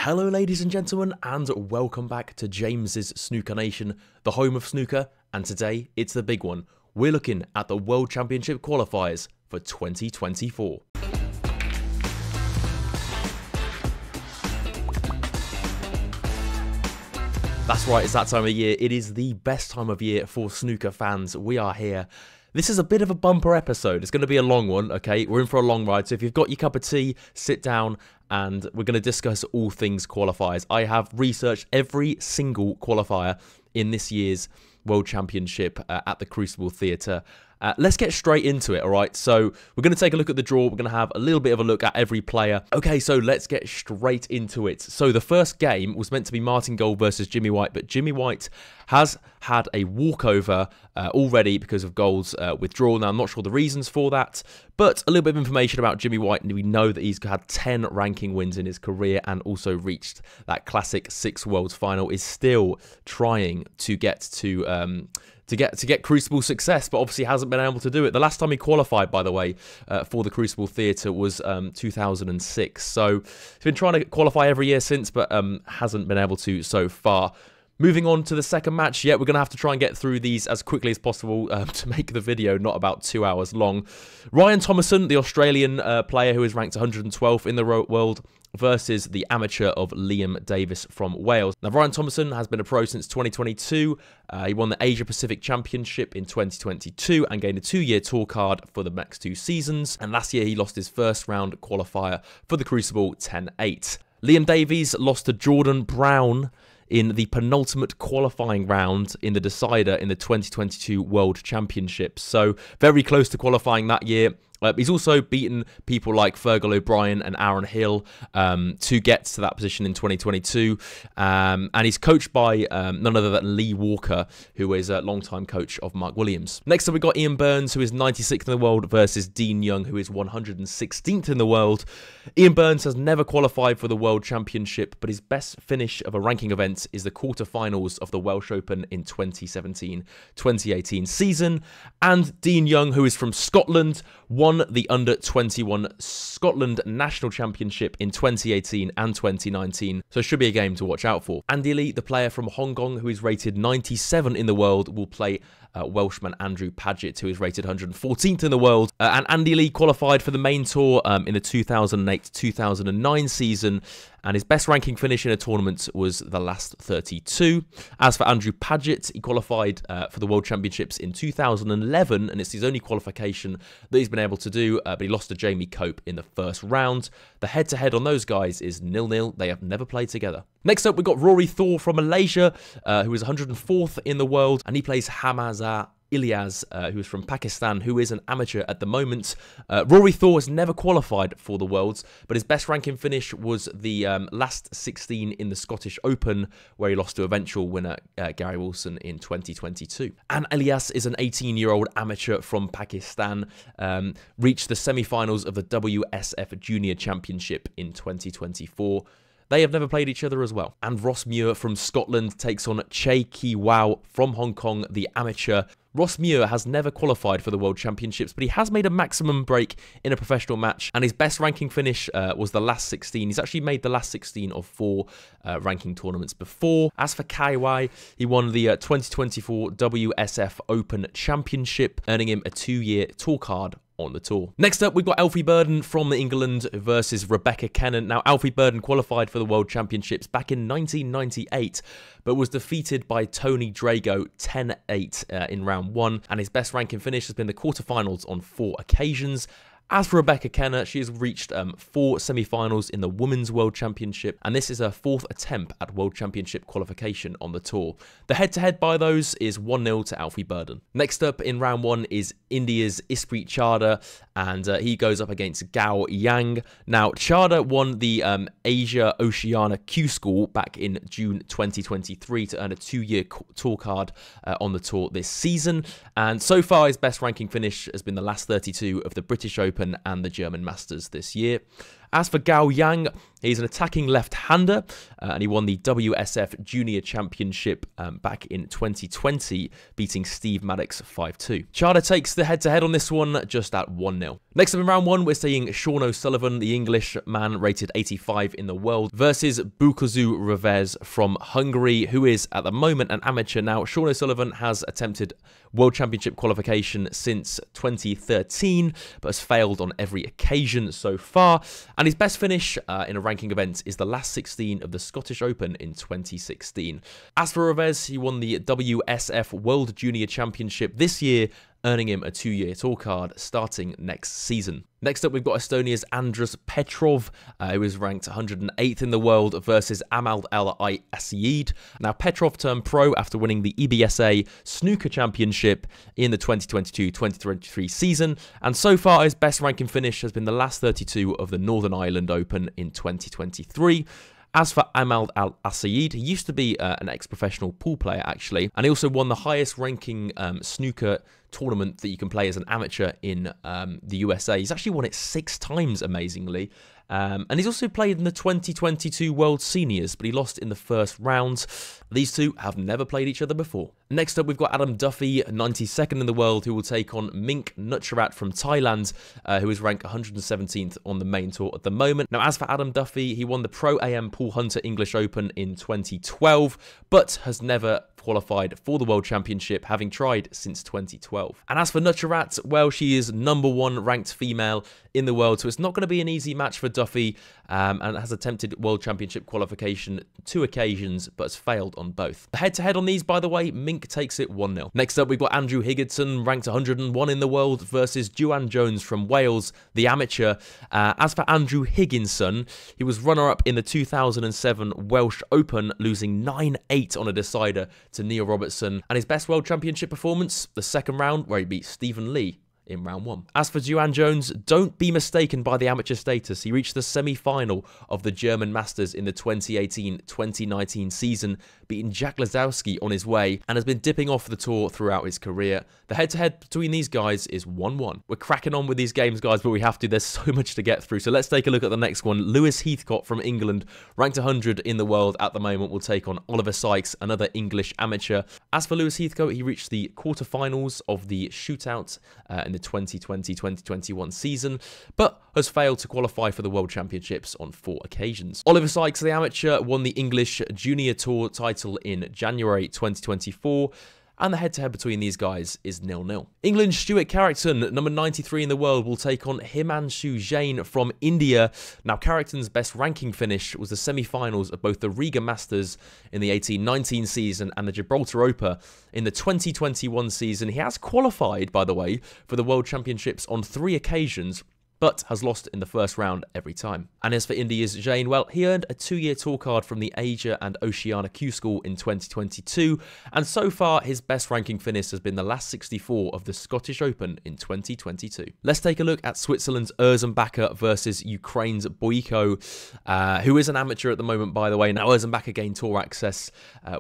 Hello ladies and gentlemen, and welcome back to James's Snooker Nation, the home of snooker, and today it's the big one. We're looking at the World Championship Qualifiers for 2024. That's right, it's that time of year. It is the best time of year for snooker fans. We are here. This is a bit of a bumper episode. It's going to be a long one, okay? We're in for a long ride, so if you've got your cup of tea, sit down, and we're going to discuss all things qualifiers. I have researched every single qualifier in this year's World Championship at the Crucible Theatre. Let's get straight into it, all right? So we're going to take a look at the draw. We're going to have a little bit of a look at every player. Okay, so let's get straight into it. So the first game was meant to be Martin Gold versus Jimmy White, but Jimmy White has had a walkover already because of Gold's withdrawal. Now, I'm not sure the reasons for that, but a little bit of information about Jimmy White. And we know that he's had 10 ranking wins in his career and also reached that classic 6 Worlds final, is still trying to get to get Crucible success, but obviously hasn't been able to do it. The last time he qualified, by the way, for the Crucible Theatre was 2006. So he's been trying to qualify every year since, but hasn't been able to so far. Moving on to the second match, we're going to have to try and get through these as quickly as possible to make the video not about 2 hours long. Ryan Thomason, the Australian player who is ranked 112th in the world, versus the amateur of Liam Davis from Wales. Now, Ryan Thomason has been a pro since 2022. He won the Asia Pacific Championship in 2022 and gained a 2-year tour card for the next 2 seasons. And last year, he lost his first round qualifier for the Crucible 10-8. Liam Davies lost to Jordan Brown in the penultimate qualifying round in the decider in the 2022 World Championship. So very close to qualifying that year. He's also beaten people like Fergal O'Brien and Aaron Hill to get to that position in 2022. And he's coached by none other than Lee Walker, who is a longtime coach of Mark Williams. Next up, we've got Ian Burns, who is 96th in the world, versus Dean Young, who is 116th in the world. Ian Burns has never qualified for the World Championship, but his best finish of a ranking event is the quarterfinals of the Welsh Open in 2017-2018 season. And Dean Young, who is from Scotland, won the Under-21 Scotland National Championship in 2018 and 2019, so it should be a game to watch out for. Andy Lee, the player from Hong Kong, who is rated 97 in the world, will play Welshman Andrew Paget, who is rated 114th in the world. And Andy Lee qualified for the main tour in the 2008-2009 season, and his best ranking finish in a tournament was the last 32. As for Andrew Paget, he qualified for the World Championships in 2011, and it's his only qualification that he's been able to do, but he lost to Jamie Cope in the first round. The head-to-head on those guys is 0-0. They have never played together. Next up, we've got Rory Thor from Malaysia, who is 104th in the world, and he plays Hamaza Ilyas, who is from Pakistan, who is an amateur at the moment. Rory Thor has never qualified for the Worlds, but his best ranking finish was the last 16 in the Scottish Open, where he lost to eventual winner Gary Wilson in 2022. And Ilyas is an 18-year-old amateur from Pakistan, reached the semi-finals of the WSF Junior Championship in 2024. They have never played each other as well. And Ross Muir from Scotland takes on Che Ki Wow from Hong Kong, the amateur. Ross Muir has never qualified for the World Championships, but he has made a maximum break in a professional match, and his best ranking finish was the last 16. He's actually made the last 16 of 4 ranking tournaments before. As for Kai Wai, he won the 2024 WSF Open Championship, earning him a 2-year tour card on the tour. Next up, we've got Alfie Burden from England versus Rebecca Kennan. Now, Alfie Burden qualified for the World Championships back in 1998, but was defeated by Tony Drago 10-8 in round 1, and his best ranking finish has been the quarterfinals on 4 occasions. As for Rebecca Kenna, she has reached 4 semi-finals in the Women's World Championship, and this is her 4th attempt at World Championship qualification on the tour. The head-to-head by those is 1-0 to Alfie Burden. Next up in round 1 is India's Isprit Chadha, and he goes up against Gao Yang. Now, Chadha won the Asia Oceania Q School back in June 2023 to earn a 2-year tour card on the tour this season, and so far his best ranking finish has been the last 32 of the British Open and the German Masters this year. As for Gao Yang, he's an attacking left-hander, and he won the WSF Junior Championship back in 2020, beating Steve Maddox 5-2. Chada takes the head-to-head on this one, just at 1-0. Next up in round 1, we're seeing Sean O'Sullivan, the English man rated 85 in the world, versus Bukazu Revez from Hungary, who is at the moment an amateur. Now, Sean O'Sullivan has attempted World Championship qualification since 2013, but has failed on every occasion so far. And his best finish in a ranking event is the last 16 of the Scottish Open in 2016. As for Revez, he won the WSF World Junior Championship this year, earning him a 2-year tour card starting next season. Next up, we've got Estonia's Andrus Petrov, who is ranked 108th in the world, versus Ahmad Al-Asiyid. Now, Petrov turned pro after winning the EBSA Snooker Championship in the 2022-2023 season, and so far his best ranking finish has been the last 32 of the Northern Ireland Open in 2023. As for Ahmad Al-Asiyid, he used to be an ex-professional pool player, actually, and he also won the highest ranking snooker tournament that you can play as an amateur in the USA. He's actually won it 6 times, amazingly. And he's also played in the 2022 World Seniors, but he lost in the first round. These two have never played each other before. Next up, we've got Adam Duffy, 92nd in the world, who will take on Mink Nutcharat from Thailand, who is ranked 117th on the main tour at the moment. Now, as for Adam Duffy, he won the Pro AM Paul Hunter English Open in 2012, but has never qualified for the World Championship, having tried since 2012. And as for Nutcharat, well, she is #1 ranked female in the world, so it's not going to be an easy match for Duffy, and has attempted World Championship qualification 2 occasions, but has failed on both. The head-to-head on these, by the way, Mink takes it 1-0. Next up, we've got Andrew Higginson, ranked 101 in the world, versus Juan Jones from Wales, the amateur. As for Andrew Higginson, he was runner-up in the 2007 Welsh Open, losing 9-8 on a decider to Neil Robertson, and his best World Championship performance, the second round, where he beat Stephen Lee in round 1. As for Juan Jones, don't be mistaken by the amateur status. He reached the semi-final of the German Masters in the 2018-2019 season, beating Jack Lazowski on his way, and has been dipping off the tour throughout his career. The head-to-head between these guys is 1-1. We're cracking on with these games, guys, but we have to. There's so much to get through. So let's take a look at the next one. Lewis Heathcott from England, ranked 100 in the world at the moment, will take on Oliver Sykes, another English amateur. As for Lewis Heathcott, he reached the quarterfinals of the shootout in the 2020-2021 season, but has failed to qualify for the World Championships on 4 occasions. Oliver Sykes, the amateur, won the English Junior Tour title in January 2024, and the head-to-head between these guys is 0-0. England's Stuart Carrickton, number 93 in the world, will take on Himanshu Jain from India. Now, Carrickton's best ranking finish was the semi-finals of both the Riga Masters in the 18-19 season and the Gibraltar Open in the 2021 season. He has qualified, by the way, for the World Championships on 3 occasions, but has lost in the first round every time. And as for India's Jain, well, he earned a 2-year tour card from the Asia and Oceania Q School in 2022, and so far his best ranking finish has been the last 64 of the Scottish Open in 2022. Let's take a look at Switzerland's Erzenbacher versus Ukraine's Boyko, who is an amateur at the moment, by the way. Now, Erzenbacher gained tour access,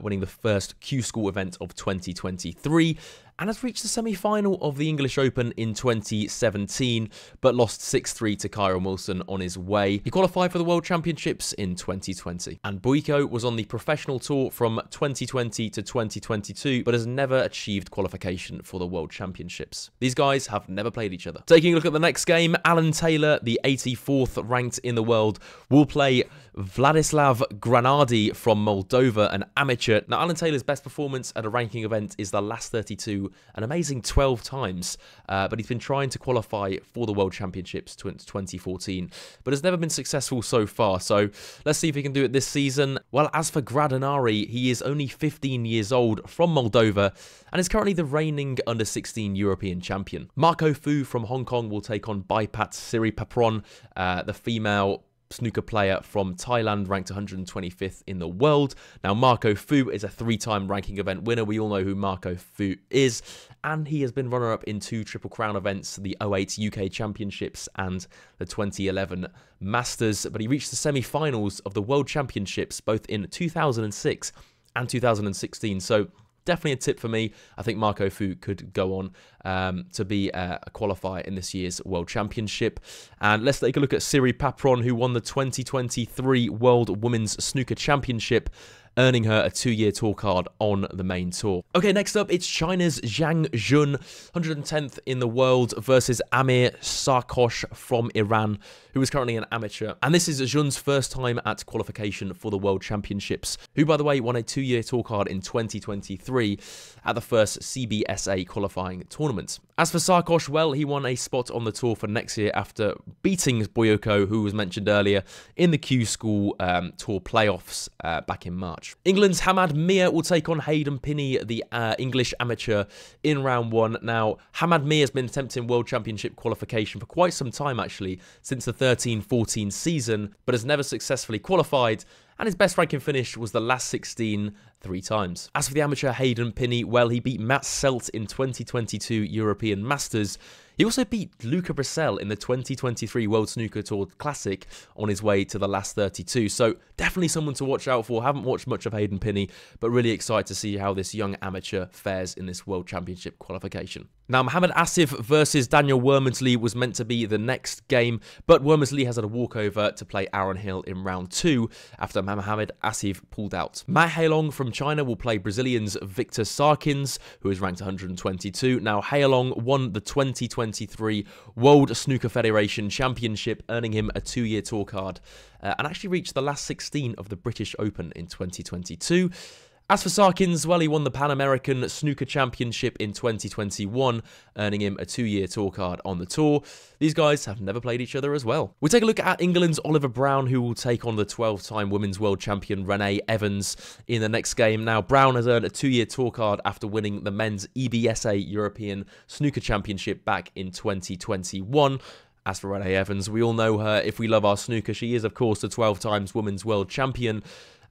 winning the first Q School event of 2023, and has reached the semi-final of the English Open in 2017, but lost 6-3 to Kyron Wilson on his way. He qualified for the World Championships in 2020. And Boyko was on the professional tour from 2020 to 2022, but has never achieved qualification for the World Championships. These guys have never played each other. Taking a look at the next game, Alan Taylor, the 84th ranked in the world, will play Vladislav Granadi from Moldova, an amateur. Now, Alan Taylor's best performance at a ranking event is the last 32, an amazing 12 times, but he's been trying to qualify for the World Championships since 2014, but has never been successful so far. So let's see if he can do it this season. Well, as for Gradinari, he is only 15 years old from Moldova and is currently the reigning under-16 European champion. Marco Fu from Hong Kong will take on Baipat Siripapron, the female snooker player from Thailand, ranked 125th in the world. Now, Marco Fu is a 3-time ranking event winner. We all know who Marco Fu is, and he has been runner-up in 2 Triple Crown events, the 08 UK Championships and the 2011 Masters, but he reached the semi-finals of the World Championships both in 2006 and 2016, so definitely a tip for me. I think Marco Fu could go on to be a qualifier in this year's World Championship. And let's take a look at Siri Papron, who won the 2023 World Women's Snooker Championship, earning her a 2-year tour card on the main tour. Okay, next up, it's China's Zhang Jun, 110th in the world, versus Amir Sarkosh from Iran, who is currently an amateur. And this is Jun's first time at qualification for the World Championships, who, by the way, won a 2-year tour card in 2023 at the first CBSA qualifying tournament. As for Sarkosh, well, he won a spot on the tour for next year after beating Boyoko, who was mentioned earlier, in the Q School Tour playoffs back in March. England's Hamad Mir will take on Hayden Pinney, the English amateur, in round 1. Now, Hamad Mir has been attempting World Championship qualification for quite some time, actually, since the 13-14 season, but has never successfully qualified, and his best ranking finish was the last 16 3 times. As for the amateur Hayden Pinney, well, he beat Matt Selt in 2022 European Masters. He also beat Luca Brecel in the 2023 World Snooker Tour Classic on his way to the last 32. So definitely someone to watch out for. Haven't watched much of Hayden Pinney, but really excited to see how this young amateur fares in this World Championship qualification. Now, Mohamed Asif versus Daniel Wormersley was meant to be the next game, but Wormersley has had a walkover to play Aaron Hill in round 2 after Mohamed Asif pulled out. Ma Hailong from China will play Brazilian's Victor Sarkins, who is ranked 122. Now, Hailong won the 2023 World Snooker Federation Championship, earning him a 2-year tour card, and actually reached the last 16 of the British Open in 2022. As for Sarkins, well, he won the Pan American Snooker Championship in 2021, earning him a 2-year tour card on the tour. These guys have never played each other as well. We take a look at England's Oliver Brown, who will take on the 12-time Women's World Champion Renee Evans in the next game. Now, Brown has earned a 2-year tour card after winning the men's EBSA European Snooker Championship back in 2021. As for Renee Evans, we all know her. If we love our snooker, she is, of course, the 12-times Women's World Champion,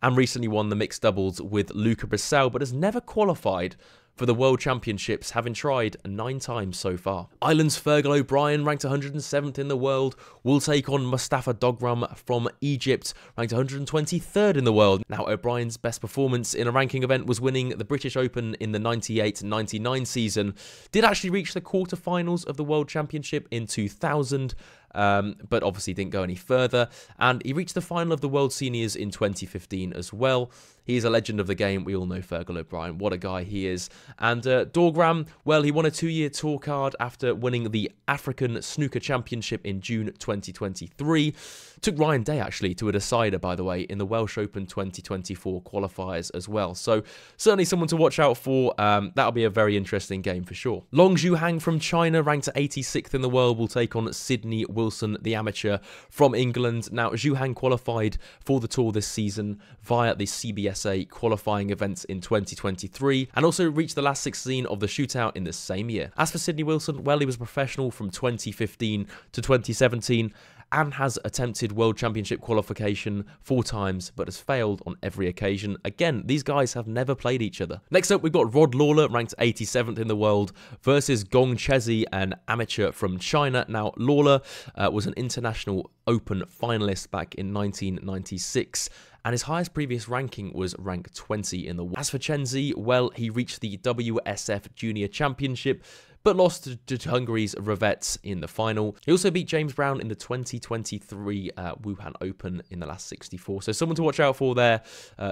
and recently won the mixed doubles with Luca Brecel, but has never qualified for the World Championships, having tried 9 times so far. Ireland's Fergal O'Brien, ranked 107th in the world, will take on Mustafa Dogram from Egypt, ranked 123rd in the world. Now, O'Brien's best performance in a ranking event was winning the British Open in the 98-99 season. Did actually reach the quarterfinals of the World Championship in 2000, but obviously didn't go any further, and he reached the final of the World Seniors in 2015 as well. He is a legend of the game. We all know Fergal O'Brien. What a guy he is. And Dogram, well, he won a 2-year tour card after winning the African Snooker Championship in June 2023. Took Ryan Day, actually, to a decider, by the way, in the Welsh Open 2024 qualifiers as well. So certainly someone to watch out for. That'll be a very interesting game for sure. Long Zhuhang from China, ranked 86th in the world, will take on Sydney Wilson, the amateur from England. Now, Zhuhang qualified for the tour this season via the CBSA qualifying events in 2023, and also reached the last 16 of the shootout in the same year. As for Sydney Wilson, well, he was a professional from 2015 to 2017, and has attempted World Championship qualification 4 times, but has failed on every occasion. Again, these guys have never played each other. Next up, we've got Rod Lawler, ranked 87th in the world, versus Gong Chezi, an amateur from China. Now, Lawler was an International Open finalist back in 1996, and his highest previous ranking was rank 20 in the world. As for Chenzi, well, he reached the WSF Junior Championship, but lost to Hungary's Ravets in the final. He also beat James Brown in the 2023 Wuhan Open in the last 64. So someone to watch out for there.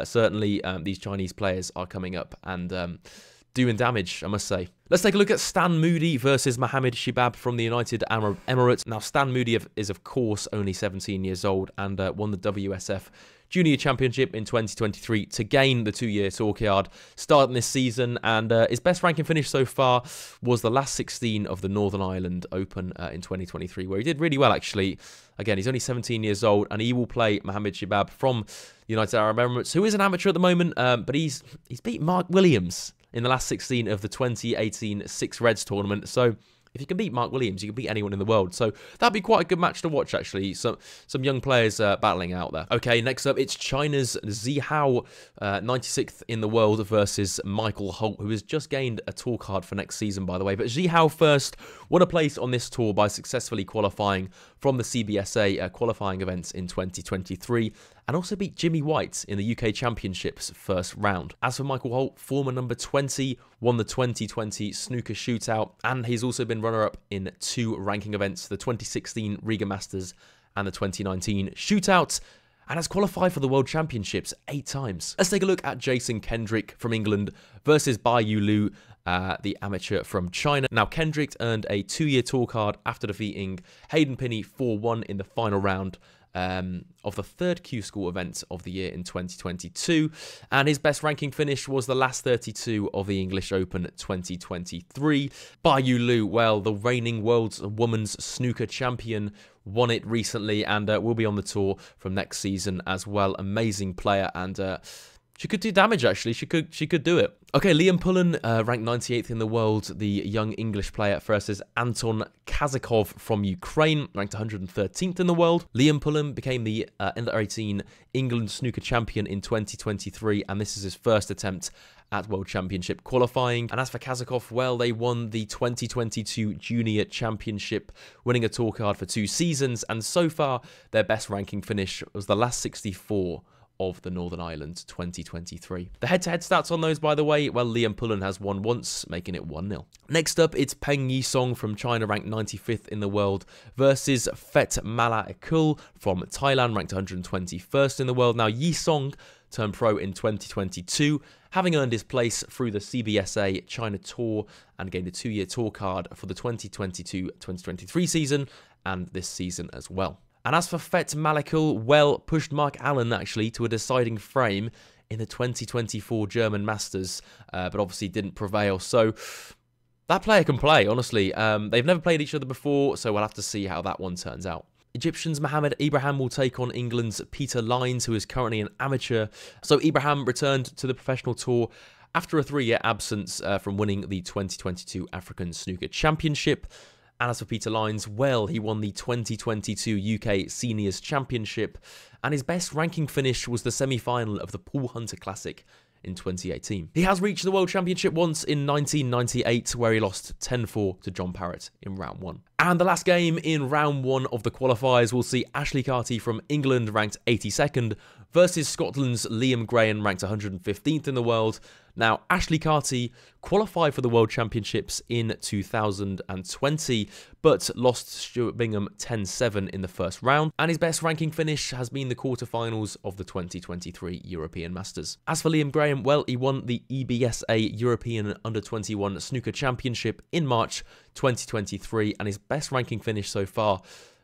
Certainly, these Chinese players are coming up and doing damage, I must say. Let's take a look at Stan Moody versus Mohamed Shibab from the United Arab Emirates. Now, Stan Moody is, of course, only 17 years old and won the WSF Junior Championship in 2023 to gain the 2-year tour card starting this season, and his best ranking finish so far was the last 16 of the Northern Ireland Open in 2023, where he did really well, actually. Again, he's only 17 years old, and he will play Mohamed Shibab from the United Arab Emirates, who is an amateur at the moment, but he's beat Mark Williams in the last 16 of the 2018 Six Reds tournament. So if you can beat Mark Williams, you can beat anyone in the world. So that'd be quite a good match to watch, actually. Some young players battling out there. Okay, next up, it's China's Zihao, 96th in the world, versus Michael Holt, who has just gained a tour card for next season, by the way. But Zihao first won a place on this tour by successfully qualifying from the CBSA qualifying events in 2023 and also beat Jimmy White in the UK Championships first round. As for Michael Holt, former number 20, won the 2020 snooker shootout, and he's also been runner-up in 2 ranking events, the 2016 Riga Masters and the 2019 shootout, and has qualified for the World Championships 8 times. Let's take a look at Jason Kendrick from England versus Bai Yu Lu, the amateur from China. Now, Kendrick earned a 2-year tour card after defeating Hayden Pinney 4-1 in the final round of the 3rd Q School event of the year in 2022, and his best ranking finish was the last 32 of the English Open 2023. Bai Yu Lu, well, the reigning world's women's snooker champion, won it recently and will be on the tour from next season as well. Amazing player, and she could do damage, actually. She could do it. Okay, Liam Pullen, ranked 98th in the world, the young English player, versus Anton Kazakov from Ukraine, ranked 113th in the world. Liam Pullen became the under-18 England snooker champion in 2023, and this is his first attempt at World Championship qualifying. And as for Kazakov, well, they won the 2022 Junior Championship, winning a tour card for 2 seasons, and so far, their best ranking finish was the last 64 of the Northern Ireland 2023. The head-to-head stats on those, by the way, well, Liam Pullen has won once, making it 1-0. Next up, it's Peng Yisong from China, ranked 95th in the world, versus Phet Malakul from Thailand, ranked 121st in the world. Now, Yisong turned pro in 2022, having earned his place through the CBSA China Tour and gained a 2-year tour card for the 2022-2023 season and this season as well. And as for Phet Malakul, well, pushed Mark Allen, actually, to a deciding frame in the 2024 German Masters, but obviously didn't prevail. So that player can play, honestly. They've never played each other before, so we'll have to see how that one turns out. Egyptians Mohamed Ibrahim will take on England's Peter Lines, who is currently an amateur. So Ibrahim returned to the professional tour after a 3-year absence from winning the 2022 African Snooker Championship. And as for Peter Lines, well, he won the 2022 UK Seniors Championship, and his best ranking finish was the semi-final of the Paul Hunter Classic in 2018. He has reached the World Championship once in 1998, where he lost 10-4 to John Parrott in round 1. And the last game in round 1 of the qualifiers will see Ashley Carty from England, ranked 82nd, versus Scotland's Liam Graham, ranked 115th in the world. Now, Ashley Carty qualified for the World Championships in 2020, but lost Stuart Bingham 10-7 in the first round, and his best ranking finish has been the quarterfinals of the 2023 European Masters. As for Liam Graham, well, he won the EBSA European Under-21 Snooker Championship in March 2023, and his best ranking finish so far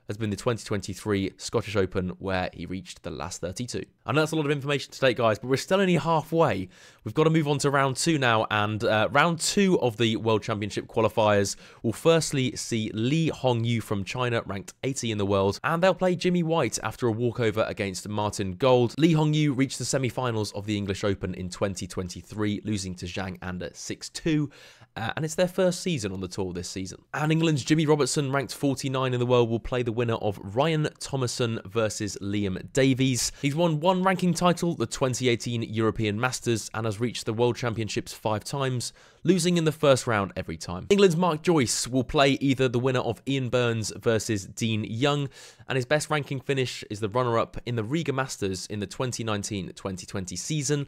has been the 2023 Scottish Open, where he reached the last 32. I know that's a lot of information to take, guys, but we're still only halfway. We've got to move on to round 2 now, and round 2 of the World Championship qualifiers will firstly see Li Hongyu from China, ranked 80 in the world, and they'll play Jimmy White after a walkover against Martin Gold. Li Hongyu reached the semi-finals of the English Open in 2023, losing to Zhang Anda 6-2, and it's their first season on the tour this season. And England's Jimmy Robertson, ranked 49 in the world, will play the winner of Ryan Thomason versus Liam Davies. He's won 1 ranking title, the 2018 European Masters, and has reached the World Championships 5 times, losing in the first round every time. England's Mark Joyce will play either the winner of Ian Burns versus Dean Young, and his best ranking finish is the runner-up in the Riga Masters in the 2019-2020 season.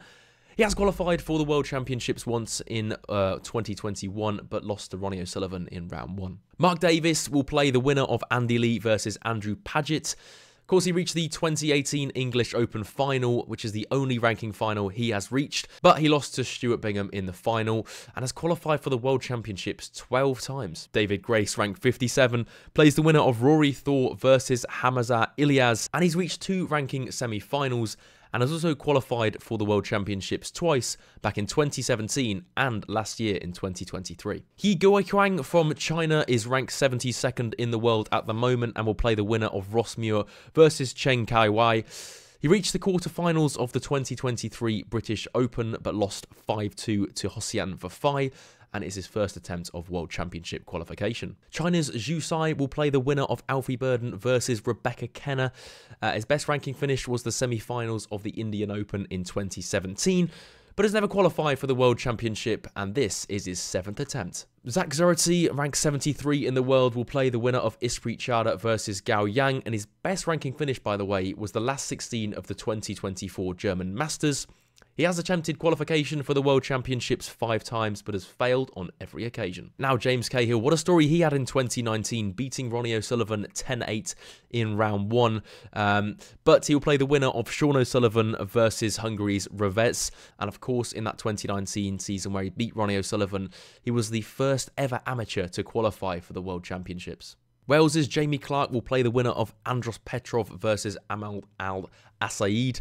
He has qualified for the World Championships once in 2021, but lost to Ronnie O'Sullivan in round 1. Mark Davis will play the winner of Andy Lee versus Andrew Paget. Of course, he reached the 2018 English Open final, which is the only ranking final he has reached, but he lost to Stuart Bingham in the final and has qualified for the World Championships 12 times. David Grace, ranked 57, plays the winner of Rory Thor versus Hamza Ilyas, and he's reached 2 ranking semi-finals and has also qualified for the World Championships twice, back in 2017 and last year in 2023. He Guoquang from China is ranked 72nd in the world at the moment and will play the winner of Ross Muir versus Chen Kai-Wai. He reached the quarterfinals of the 2023 British Open, but lost 5-2 to Hossein Vafai, and is his first attempt of World Championship qualification. China's Zhu Sai will play the winner of Alfie Burden versus Rebecca Kenner. His best ranking finish was the semi-finals of the Indian Open in 2017, but has never qualified for the World Championship, and this is his 7th attempt. Zach Zority, ranked 73 in the world, will play the winner of Isprit Chada versus Gao Yang, and his best ranking finish, by the way, was the last 16 of the 2024 German Masters. He has attempted qualification for the World Championships 5 times, but has failed on every occasion. Now, James Cahill, what a story he had in 2019, beating Ronnie O'Sullivan 10-8 in round 1. But he'll play the winner of Sean O'Sullivan versus Hungary's Revez. And of course, in that 2019 season where he beat Ronnie O'Sullivan, he was the first ever amateur to qualify for the World Championships. Wales's Jamie Clark will play the winner of Andros Petrov versus Amal Al-Assaid.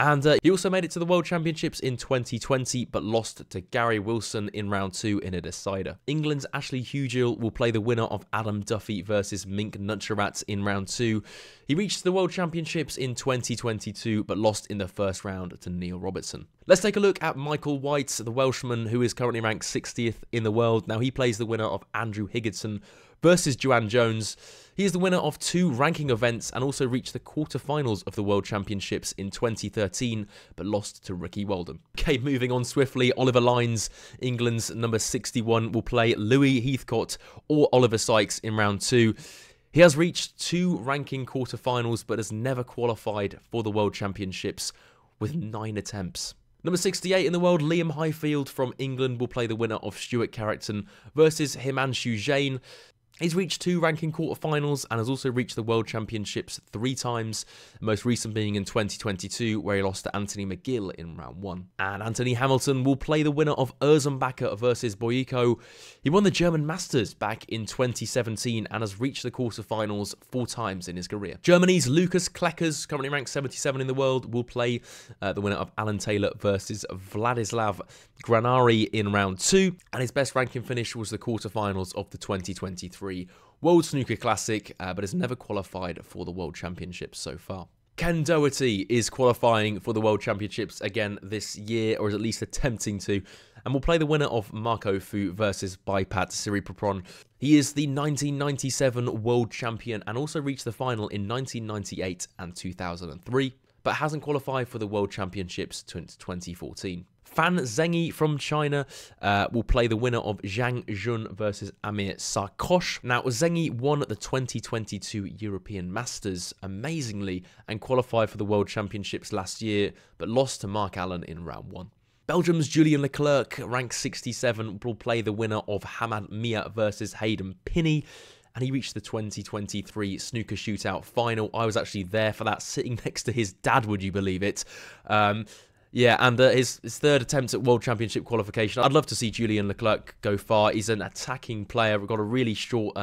And he also made it to the World Championships in 2020, but lost to Gary Wilson in round 2 in a decider. England's Ashley Hugill will play the winner of Adam Duffy versus Mink Nutcharat in round 2. He reached the World Championships in 2022, but lost in the first round to Neil Robertson. Let's take a look at Michael White, the Welshman, who is currently ranked 60th in the world. Now, he plays the winner of Andrew Higginson versus Joanne Jones. He is the winner of 2 ranking events and also reached the quarterfinals of the World Championships in 2013, but lost to Ricky Walden. Okay, moving on swiftly, Oliver Lines, England's number 61, will play Louis Heathcote or Oliver Sykes in round 2. He has reached 2 ranking quarterfinals, but has never qualified for the World Championships with 9 attempts. Number 68 in the world, Liam Highfield from England, will play the winner of Stuart Carrington versus Himanshu Jain. He's reached 2 ranking quarterfinals and has also reached the World Championships 3 times, the most recent being in 2022, where he lost to Anthony McGill in round 1. And Anthony Hamilton will play the winner of Erzenbacher versus Boyko. He won the German Masters back in 2017 and has reached the quarterfinals 4 times in his career. Germany's Lucas Kleckers, currently ranked 77 in the world, will play the winner of Alan Taylor versus Vladislav Granari in round 2, and his best ranking finish was the quarterfinals of the 2023 World Snooker Classic, but has never qualified for the World Championships so far. Ken Doherty is qualifying for the World Championships again this year, or is at least attempting to, and will play the winner of Marco Fu versus Baipat Siripropron. He is the 1997 World Champion and also reached the final in 1998 and 2003, but hasn't qualified for the World Championships since 2014. Fan Zhengyi from China will play the winner of Zhang Jun versus Amir Sarkosh. Now, Zhengyi won the 2022 European Masters amazingly and qualified for the World Championships last year, but lost to Mark Allen in round 1. Belgium's Julian Leclerc, ranked 67, will play the winner of Hamad Mia versus Hayden Pinney. And he reached the 2023 snooker shootout final. I was actually there for that, sitting next to his dad, would you believe it? Yeah, and his 3rd attempt at World Championship qualification. I'd love to see Julian Leclerc go far. He's an attacking player. We've got a really short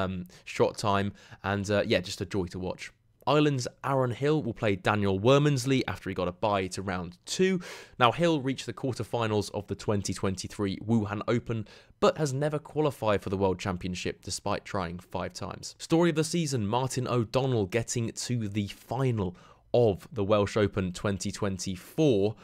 shot time. And yeah, just a joy to watch. Ireland's Aaron Hill will play Daniel Wormansley after he got a bye to round 2. Now, Hill reached the quarterfinals of the 2023 Wuhan Open, but has never qualified for the World Championship despite trying 5 times. Story of the season, Martin O'Donnell getting to the final of the Welsh Open 2024.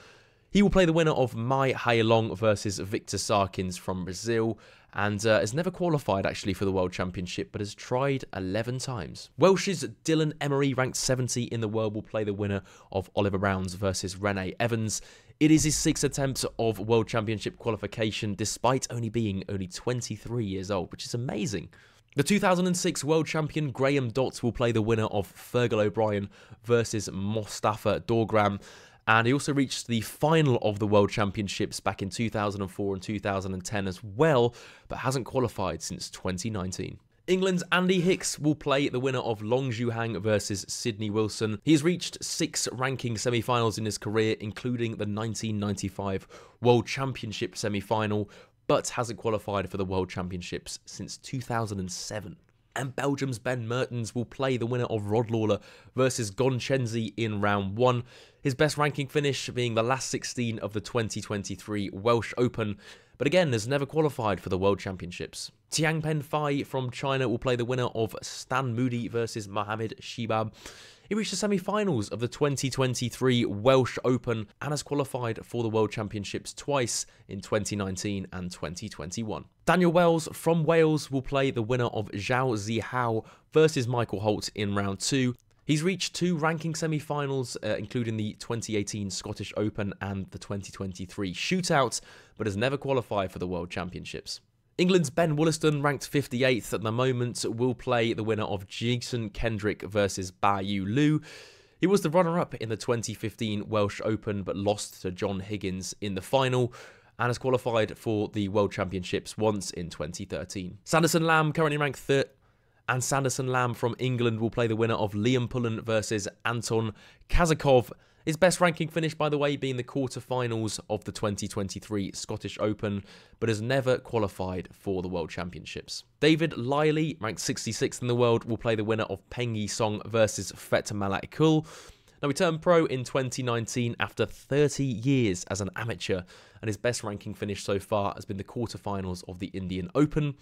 He will play the winner of Mai Hailong versus Victor Sarkins from Brazil, and has never qualified actually for the World Championship, but has tried 11 times. Welsh's Dylan Emery, ranked 70 in the world, will play the winner of Oliver Rounds versus Rene Evans. It is his 6th attempt of World Championship qualification, despite only being 23 years old, which is amazing. The 2006 World Champion Graham Dott will play the winner of Fergal O'Brien versus Mostafa Dorgram. And he also reached the final of the World Championships back in 2004 and 2010 as well, but hasn't qualified since 2019. England's Andy Hicks will play the winner of Long Zhuhang versus Sydney Wilson. He has reached 6 ranking semi-finals in his career, including the 1995 World Championship semi-final, but hasn't qualified for the World Championships since 2007. And Belgium's Ben Mertens will play the winner of Rod Lawler versus Gon Chenzi in round 1. His best ranking finish being the last 16 of the 2023 Welsh Open, but again has never qualified for the World Championships. Tiangpen Fai from China will play the winner of Stan Moody versus Mohamed Shibab. He reached the semi-finals of the 2023 Welsh Open and has qualified for the World Championships twice in 2019 and 2021. Daniel Wells from Wales will play the winner of Zhao Zihao versus Michael Holt in round 2. He's reached 2 ranking semi-finals, including the 2018 Scottish Open and the 2023 Shootout, but has never qualified for the World Championships. England's Ben Wollaston, ranked 58th at the moment, will play the winner of Jason Kendrick versus Bayu Liu. He was the runner-up in the 2015 Welsh Open, but lost to John Higgins in the final, and has qualified for the World Championships once in 2013. Sanderson Lamb, currently ranked 3rd, and Sanderson Lamb from England will play the winner of Liam Pullen versus Anton Kazakov. His best ranking finish, by the way, being the quarter-finals of the 2023 Scottish Open, but has never qualified for the World Championships. David Liley, ranked 66th in the world, will play the winner of Peng Yi-song versus Fet Malakul. Now, he turned pro in 2019 after 30 years as an amateur, and his best ranking finish so far has been the quarter-finals of the Indian Open,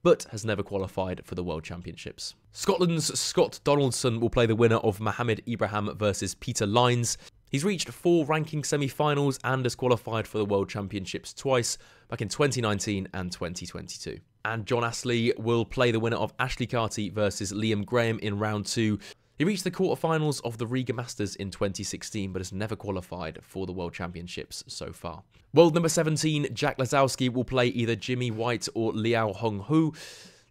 but has never qualified for the World Championships. Scotland's Scott Donaldson will play the winner of Mohamed Ibrahim versus Peter Lines. He's reached 4 ranking semi-finals and has qualified for the World Championships twice, back in 2019 and 2022. And John Astley will play the winner of Ashley Carty versus Liam Graham in round 2. He reached the quarterfinals of the Riga Masters in 2016, but has never qualified for the World Championships so far. World number 17, Jack Lazowski, will play either Jimmy White or Liao Honghu.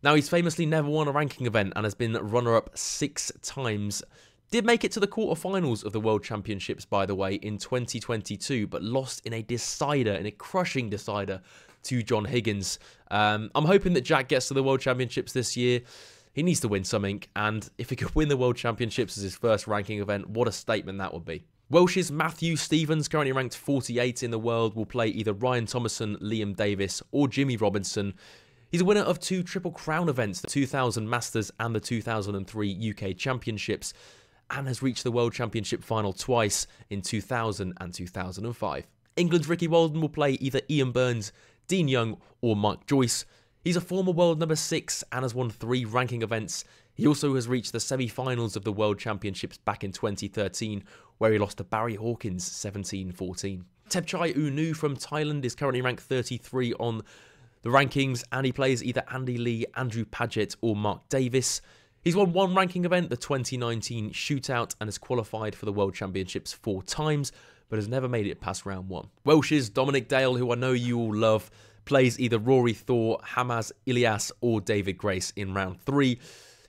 Now, he's famously never won a ranking event and has been runner-up 6 times. Did make it to the quarterfinals of the World Championships, by the way, in 2022, but lost in a crushing decider to John Higgins. I'm hoping that Jack gets to the World Championships this year. He needs to win something, and if he could win the World Championships as his first ranking event, what a statement that would be. Welsh's Matthew Stevens, currently ranked 48 in the world, will play either Ryan Thomason, Liam Davis, or Jimmy Robinson. He's a winner of 2 Triple Crown events, the 2000 Masters and the 2003 UK Championships, and has reached the World Championship final twice in 2000 and 2005. England's Ricky Walden will play either Ian Burns, Dean Young, or Mark Joyce. He's a former world number 6 and has won 3 ranking events. He also has reached the semi-finals of the World Championships back in 2013, where he lost to Barry Hawkins 17-14. Thepchai Unu from Thailand is currently ranked 33 on the rankings, and he plays either Andy Lee, Andrew Paget, or Mark Davis. He's won 1 ranking event, the 2019 Shootout, and has qualified for the World Championships 4 times, but has never made it past round 1. Welsh's Dominic Dale, who I know you all love, plays either Rory Thor, Hamaz Ilyas, or David Grace in round 3.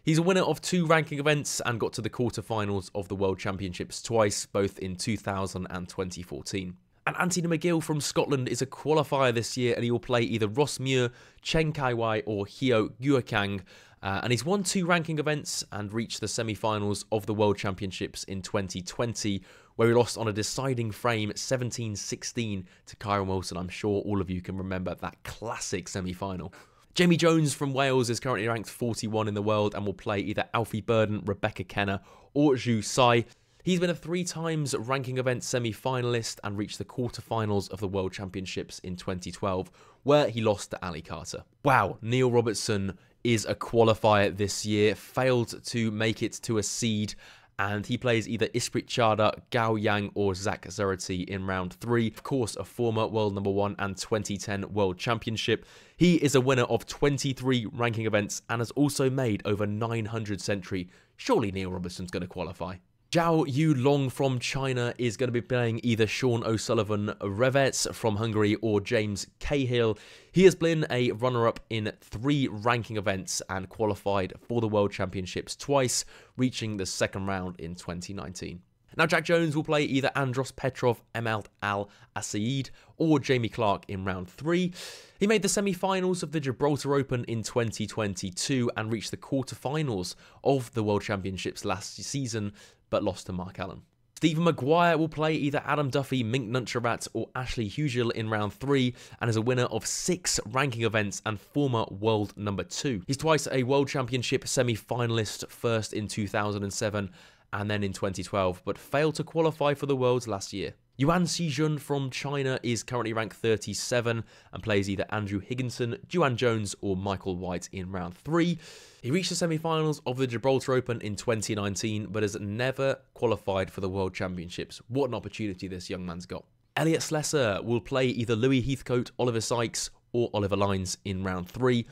He's a winner of 2 ranking events and got to the quarterfinals of the World Championships twice, both in 2000 and 2014. And Anthony McGill from Scotland is a qualifier this year, and he will play either Ross Muir, Chen Kai-wai, or Hyo Guokang. And he's won 2 ranking events and reached the semi-finals of the World Championships in 2020, where he lost on a deciding frame 17-16 to Kyron Wilson. I'm sure all of you can remember that classic semi-final. Jamie Jones from Wales is currently ranked 41 in the world and will play either Alfie Burden, Rebecca Kenner, or Zhu Sai. He's been a 3 times ranking event semi-finalist and reached the quarterfinals of the World Championships in 2012, where he lost to Ali Carter. Wow, Neil Robertson is a qualifier this year, failed to make it to a seed, and he plays either Isprit Chada, Gao Yang, or Zach Zarate in round 3. Of course, a former world number 1 and 2010 World Championship. He is a winner of 23 ranking events and has also made over 900 century. Surely Neil Robertson's going to qualify. Zhao Yulong from China is going to be playing either Sean O'Sullivan Revets from Hungary or James Cahill. He has been a runner-up in 3 ranking events and qualified for the World Championships twice, reaching the 2nd round in 2019. Now, Jack Jones will play either Andros Petrov, Emelt Al-Asaid, or Jamie Clark in round 3. He made the semi-finals of the Gibraltar Open in 2022 and reached the quarter-finals of the World Championships last season, but lost to Mark Allen. Stephen Maguire will play either Adam Duffy, Mink Nuncharat, or Ashley Hugel in round 3 and is a winner of 6 ranking events and former world number 2. He's twice a World Championship semi-finalist, first in 2007 and then in 2012, but failed to qualify for the Worlds last year. Yuan Xijun from China is currently ranked 37 and plays either Andrew Higginson, Juan Jones, or Michael White in round 3. He reached the semi-finals of the Gibraltar Open in 2019, but has never qualified for the World Championships. What an opportunity this young man's got. Elliot Slessor will play either Louis Heathcote, Oliver Sykes, or Oliver Lines in round 3.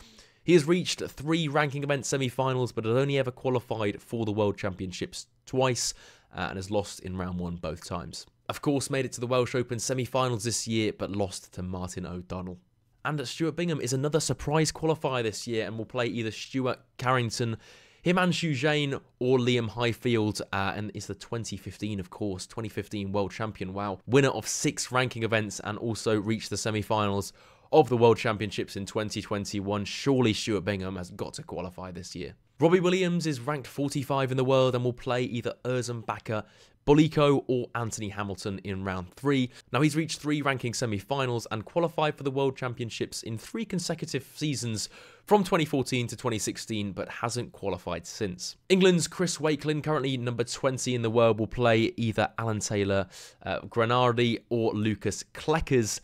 He has reached 3 ranking event semi-finals, but has only ever qualified for the World Championships twice, and has lost in round 1 both times. Of course, made it to the Welsh Open semi-finals this year, but lost to Martin O'Donnell. And Stuart Bingham is another surprise qualifier this year, and will play either Stuart Carrington, Himanshu Jain, or Liam Highfield, and is the 2015, of course, 2015 world champion, wow. Winner of 6 ranking events, and also reached the semi-finals of the World Championships in 2021. Surely Stuart Bingham has got to qualify this year. Robbie Williams is ranked 45 in the world and will play either Erzan Bakker, Boliko, or Anthony Hamilton in round 3. Now, he's reached 3 ranking semi-finals and qualified for the World Championships in 3 consecutive seasons from 2014 to 2016, but hasn't qualified since. England's Chris Wakelin, currently number 20 in the world, will play either Alan Taylor, Granardi, or Lucas Kleckers.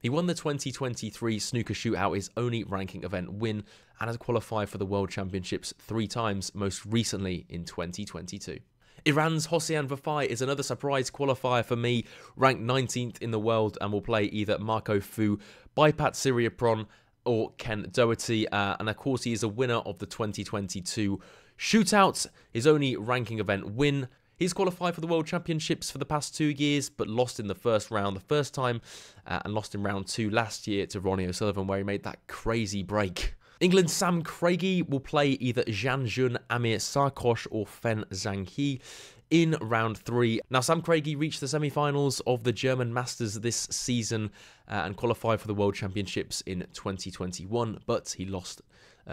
He won the 2023 snooker shootout, his only ranking event win, and has qualified for the World Championships 3 times, most recently in 2022. Iran's Hossein Vafai is another surprise qualifier for me, ranked 19th in the world, and will play either Marco Fu, Baipat Siriapron, or Ken Doherty, and of course he is a winner of the 2022 shootout, his only ranking event win. He's qualified for the World Championships for the past 2 years, but lost in the first round the first time, and lost in round 2 last year to Ronnie O'Sullivan, where he made that crazy break. England's Sam Craigie will play either Zhang Jun, Amir Sarkosh, or Fen Zhang He in round 3. Now, Sam Craigie reached the semi-finals of the German Masters this season and qualified for the World Championships in 2021, but he lost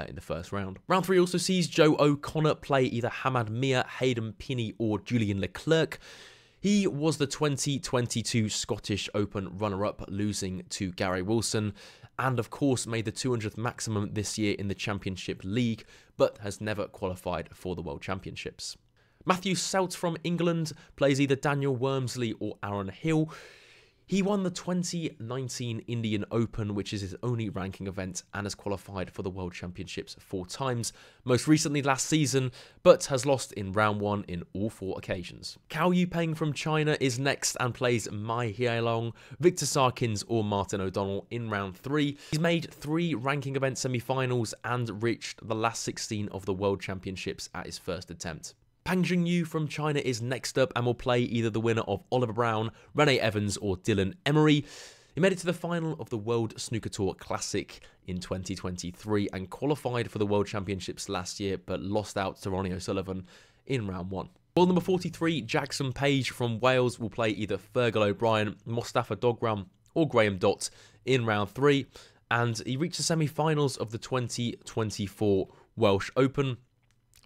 in the first round. Round 3 also sees Joe O'Connor play either Hamad Mir, Hayden Pinney, or Julian Leclerc. He was the 2022 Scottish Open runner-up, losing to Gary Wilson, and of course made the 200th maximum this year in the Championship League, but has never qualified for the World Championships. Matthew Selt from England plays either Daniel Wormsley or Aaron Hill. He won the 2019 Indian Open, which is his only ranking event, and has qualified for the World Championships 4 times, most recently last season, but has lost in round 1 in all 4 occasions. Cao Yupeng from China is next and plays Mai Hialong, Victor Sarkins, or Martin O'Donnell in round 3. He's made 3 ranking event semi-finals and reached the last 16 of the World Championships at his first attempt. Pang Jingyu from China is next up and will play either the winner of Oliver Brown, Rene Evans, or Dylan Emery. He made it to the final of the World Snooker Tour Classic in 2023 and qualified for the World Championships last year, but lost out to Ronnie O'Sullivan in round 1. World number 43, Jackson Page from Wales, will play either Fergal O'Brien, Mostafa Dogram, or Graham Dott in round 3, and he reached the semi-finals of the 2024 Welsh Open.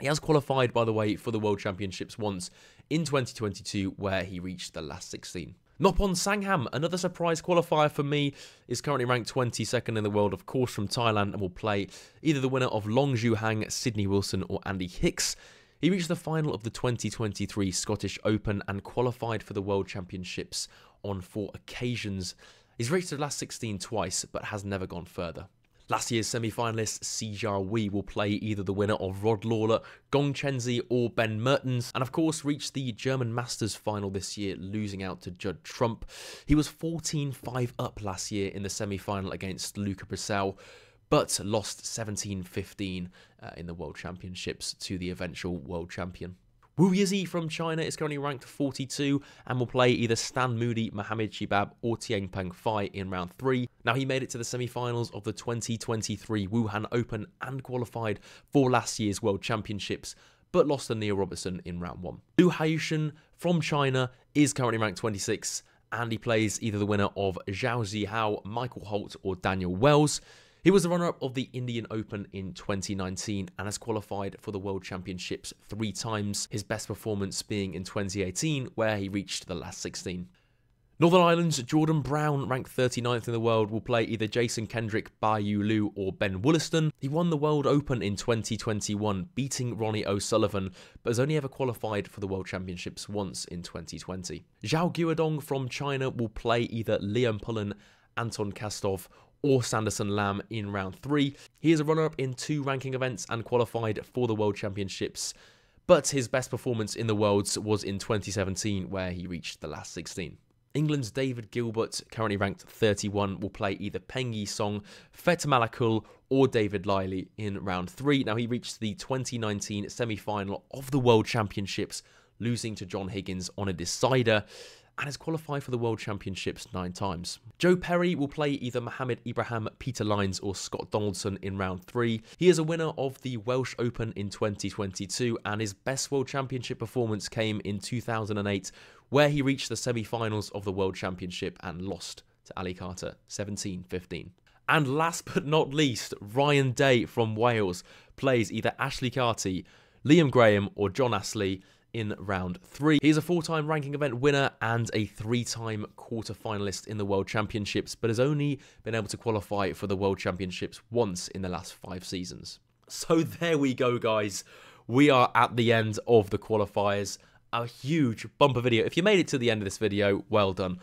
He has qualified, by the way, for the World Championships once in 2022, where he reached the last 16. Noppon Sangham, another surprise qualifier for me, is currently ranked 22nd in the world, of course, from Thailand, and will play either the winner of Long Zhu Hang, Sydney Wilson, or Andy Hicks. He reached the final of the 2023 Scottish Open and qualified for the World Championships on 4 occasions. He's reached the last 16 twice, but has never gone further. Last year's semi-finalist Si Jia Wei will play either the winner of Rod Lawler, Gong Chenzi, or Ben Mertens, and of course reached the German Masters final this year, losing out to Judd Trump. He was 14-5 up last year in the semi-final against Luca Brecel, but lost 17-15 in the World Championships to the eventual world champion. Wu Yizi from China is currently ranked 42 and will play either Stan Moody, Mohamed Shibab, or Tianpeng Fai in round 3. Now, he made it to the semi-finals of the 2023 Wuhan Open and qualified for last year's World Championships, but lost to Neil Robertson in round 1. Liu Haiyushen from China is currently ranked 26, and he plays either the winner of Zhao Zihao, Michael Holt, or Daniel Wells. He was the runner-up of the Indian Open in 2019 and has qualified for the World Championships 3 times, his best performance being in 2018, where he reached the last 16. Northern Ireland's Jordan Brown, ranked 39th in the world, will play either Jason Kendrick, Bai-Yu Liu, or Ben Wollaston. He won the World Open in 2021, beating Ronnie O'Sullivan, but has only ever qualified for the World Championships once in 2020. Zhao Guodong from China will play either Liam Pullen, Anton Kastov, or Sanderson Lam in round 3. He is a runner-up in 2 ranking events and qualified for the World Championships, but his best performance in the Worlds was in 2017, where he reached the last 16. England's David Gilbert, currently ranked 31, will play either Peng Yi-song, Fet Malakul, or David Liley in round 3. Now, he reached the 2019 semi-final of the World Championships, losing to John Higgins on a decider, and has qualified for the World Championships 9 times. Joe Perry will play either Mohamed Ibrahim, Peter Lines, or Scott Donaldson in round 3. He is a winner of the Welsh Open in 2022, and his best World Championship performance came in 2008, where he reached the semi-finals of the World Championship and lost to Ali Carter 17-15. And last but not least, Ryan Day from Wales plays either Ashley Carty, Liam Graham, or John Astley in round 3. He's a 4-time ranking event winner and a 3-time quarter-finalist in the World Championships, but has only been able to qualify for the World Championships once in the last 5 seasons. So there we go, guys. We are at the end of the qualifiers. A huge bumper video. If you made it to the end of this video, well done.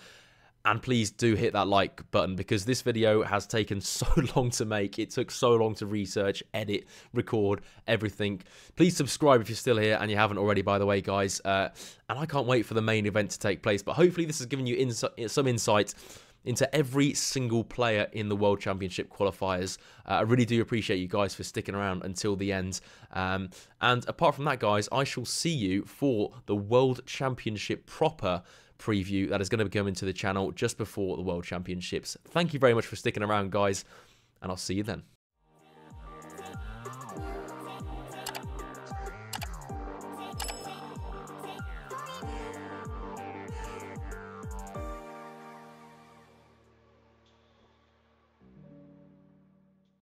And please do hit that like button, because this video has taken so long to make. It took so long to research, edit, record, everything. Please subscribe if you're still here and you haven't already, by the way, guys. And I can't wait for the main event to take place. But hopefully this has given you some insight into every single player in the World Championship qualifiers. I really do appreciate you guys for sticking around until the end. And apart from that, guys, I shall see you for the World Championship proper preview that is going to be coming to the channel just before the World Championships. Thank you very much for sticking around, guys, and I'll see you then.